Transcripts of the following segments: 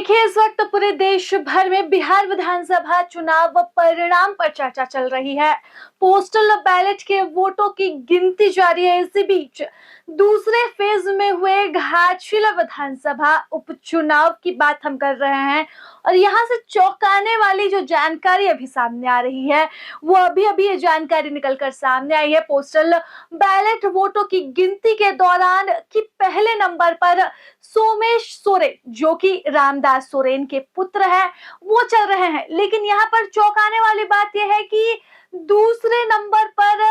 देखिए, इस वक्त पूरे देश भर में बिहार विधानसभा चुनाव परिणाम पर चर्चा चल रही है। पोस्टल बैलेट के वोटों की गिनती जारी है। इसी बीच दूसरे फेज में हुए घाटशिला विधानसभा उपचुनाव की बात हम कर रहे हैं और यहाँ से चौंकाने वाली जो जानकारी अभी सामने आ रही है, वो अभी ये जानकारी निकलकर सामने आई है। पोस्टल बैलेट वोटों की गिनती के दौरान कि पहले नंबर पर सोमेश सोरेन, जो कि रामदास सोरेन के पुत्र है, वो चल रहे हैं। लेकिन यहाँ पर चौंकाने वाली बात यह है कि दूसरे नंबर पर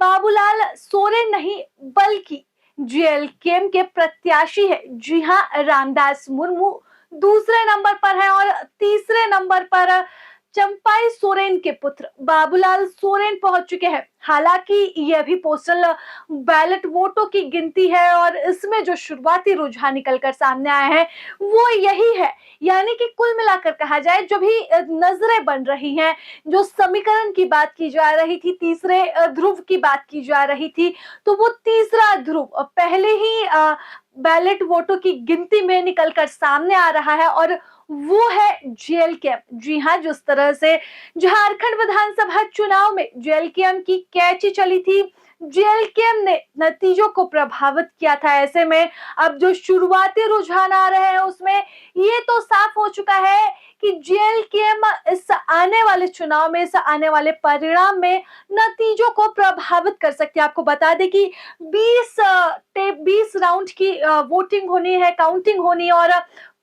बाबूलाल सोरेन नहीं बल्कि जेएलकेएम के प्रत्याशी है। जी हाँ, रामदास मुर्मू दूसरे नंबर पर है और तीसरे नंबर पर चंपाई सोरेन के पुत्र बाबूलाल सोरेन पहुंच चुके हैं। हालांकि यह भी पोस्टल बैलेट वोटों की गिनती है और इसमें जो शुरुआती रुझान निकलकर सामने आए हैं वो यही है। यानी कि कुल मिलाकर कहा जाए, जो भी नजरें बन रही हैं, जो समीकरण की बात की जा रही थी, तीसरे ध्रुव की बात की जा रही थी, तो वो तीसरा ध्रुव पहले ही बैलेट वोटों की गिनती में निकलकर सामने आ रहा है और वो है जेएलकेएम। जी हाँ, जिस तरह से झारखंड विधानसभा चुनाव में जेएलकेएम की कैची चली थी, जेएलकेएम ने नतीजों को प्रभावित किया था। ऐसे में अब जो शुरुआती रुझान आ रहे हैं उसमें ये तो साफ हो चुका है कि जेएलकेएम इस आने वाले चुनाव में, इस आने वाले परिणाम में नतीजों को प्रभावित कर सकती है। आपको बता दें कि 20 राउंड की वोटिंग होनी है, काउंटिंग होनी है और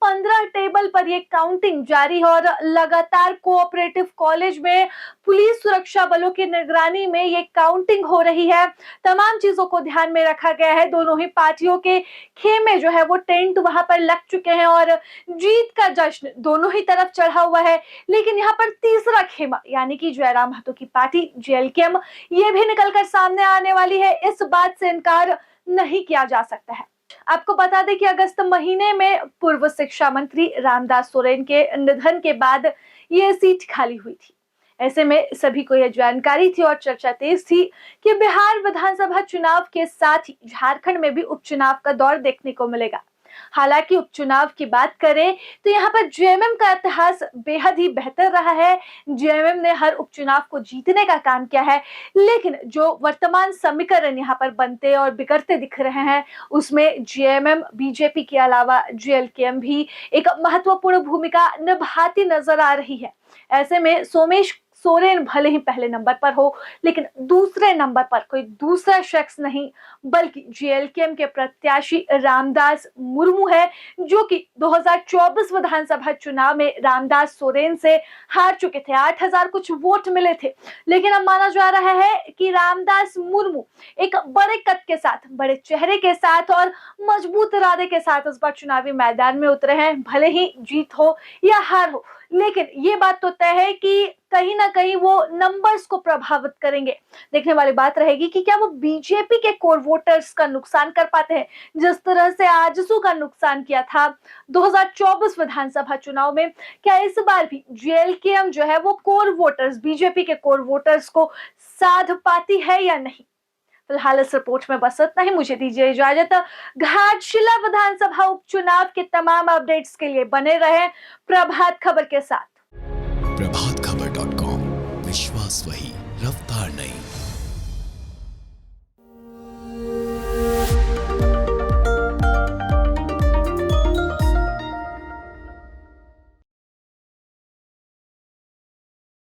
15 टेबल पर ये काउंटिंग जारी है और लगातार कोऑपरेटिव कॉलेज में पुलिस सुरक्षा बलों की निगरानी में ये काउंटिंग हो रही है। तमाम चीजों को ध्यान में रखा गया है। दोनों ही पार्टियों के खेमे जो है वो टेंट वहां पर लग चुके हैं और जीत का जश्न दोनों ही तरफ चढ़ा हुआ है। लेकिन यहाँ पर तीसरा खेमा यानी कि जयराम महतो की पार्टी जेएलकेएम, ये भी निकलकर सामने आने वाली है। इस बात से इनकार नहीं किया जा सकता है। आपको बता दें कि अगस्त महीने में पूर्व शिक्षा मंत्री रामदास सोरेन के निधन के बाद यह सीट खाली हुई थी। ऐसे में सभी को यह जानकारी थी और चर्चा तेज थी कि बिहार विधानसभा चुनाव के साथ ही झारखंड में भी उपचुनाव का दौर देखने को मिलेगा। हालांकि उपचुनाव की बात करें तो यहाँ पर जेएमएम का इतिहास बेहद ही बेहतर रहा है। जेएमएम ने हर उपचुनाव को जीतने का काम किया है, लेकिन जो वर्तमान समीकरण यहाँ पर बनते और बिगड़ते दिख रहे हैं उसमें जेएमएम बीजेपी के अलावा जेएलकेएम भी एक महत्वपूर्ण भूमिका निभाती नजर आ रही है। ऐसे में सोमेश सोरेन भले ही पहले नंबर पर हो, लेकिन दूसरे नंबर पर कोई दूसरा शख्स नहीं बल्कि जेएलकेएम के प्रत्याशी रामदास मुर्मू है, जो कि 2024 विधानसभा चुनाव में रामदास सोरेन से हार चुके थे। 8000 कुछ वोट मिले थे, लेकिन अब माना जा रहा है कि रामदास मुर्मू एक बड़े कद के साथ, बड़े चेहरे के साथ और मजबूत इरादे के साथ इस बार चुनावी मैदान में उतरे हैं। भले ही जीत हो या हार हो, लेकिन ये बात तो तय है कि कहीं ना कहीं वो नंबर्स को प्रभावित करेंगे। देखने वाली बात रहेगी कि क्या वो बीजेपी के कोर वोटर्स का नुकसान कर पाते हैं, जिस तरह से आजसू का नुकसान किया था 2024 विधानसभा चुनाव में। क्या इस बार भी जेएलकेएम जो है वो कोर वोटर्स, बीजेपी के कोर वोटर्स को साध पाती है या नहीं? फिलहाल इस रिपोर्ट में बस इतना ही। मुझे दीजिए इजाजत। घाटशिला विधानसभा उपचुनाव के तमाम अपडेट्स के लिए बने रहें प्रभात खबर के साथ। प्रभात खबर।